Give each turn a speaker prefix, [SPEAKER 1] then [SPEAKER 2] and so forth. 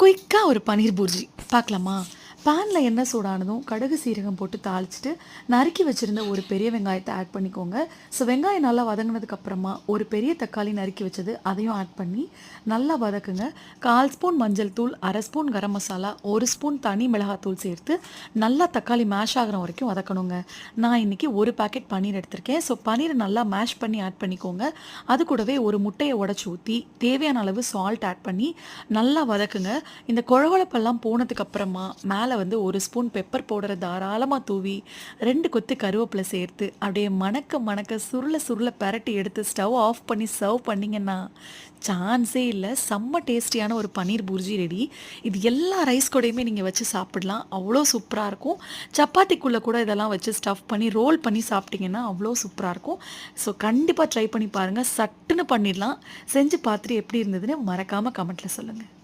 [SPEAKER 1] குயிக்காக ஒரு பன்னீர் பூர்ஜி பார்க்கலாமா? பேனில் எண்ணெய் சூடானதும் கடுகு சீரகம் போட்டு தாளிச்சிட்டு நறுக்கி வச்சுருந்த ஒரு பெரிய வெங்காயத்தை ஆட் பண்ணிக்கோங்க. ஸோ வெங்காயம் நல்லா வதங்கினதுக்கப்புறமா ஒரு பெரிய தக்காளி நறுக்கி வச்சது அதையும் ஆட் பண்ணி நல்லா வதக்குங்க. 1/4 ஸ்பூன் மஞ்சள் தூள், 1/2 ஸ்பூன் கரம் மசாலா, 1 ஸ்பூன் தனி மிளகாத்தூள் சேர்த்து நல்லா தக்காளி மேஷ் ஆகிற வரைக்கும் வதக்கணுங்க. நான் இன்றைக்கி ஒரு பேக்கெட் பன்னீர் எடுத்திருக்கேன். ஸோ பன்னீரை நல்லா மேஷ் பண்ணி ஆட் பண்ணிக்கோங்க. அது கூடவே ஒரு முட்டையை உடச்சி ஊற்றி தேவையான அளவு சால்ட் ஆட் பண்ணி நல்லா வதக்குங்க. இந்த கொழகொழப்பெல்லாம் போனதுக்கப்புறமா மேலே வந்து 1 ஸ்பூன் பெப்பர் பவுடரை தாராளமாக தூவி 2 கொத்து கருவேப்பிலை சேர்த்து அப்படியே மணக்க மணக்க சுருள சுருள பெரட்டி எடுத்து ஸ்டவ் ஆஃப் பண்ணி சர்வ் பண்ணிங்கன்னா சான்ஸே இல்லை, செம்ம டேஸ்டியான ஒரு பன்னீர் பூர்ஜி ரெடி. இது எல்லா ரைஸ் கூடயுமே நீங்கள் வச்சு சாப்பிடலாம், அவ்வளோ சூப்பராக இருக்கும். சப்பாத்திக்குள்ளே கூட இதெல்லாம் வச்சு ஸ்டஃப் பண்ணி ரோல் பண்ணி சாப்பிட்டிங்கன்னா அவ்வளோ சூப்பராக இருக்கும். ஸோ கண்டிப்பாக ட்ரை பண்ணி பாருங்கள், சட்டுன்னு பண்ணிடலாம். செஞ்சு பார்த்துட்டு எப்படி இருந்ததுன்னு மறக்காமல் கமெண்ட்டில் சொல்லுங்கள்.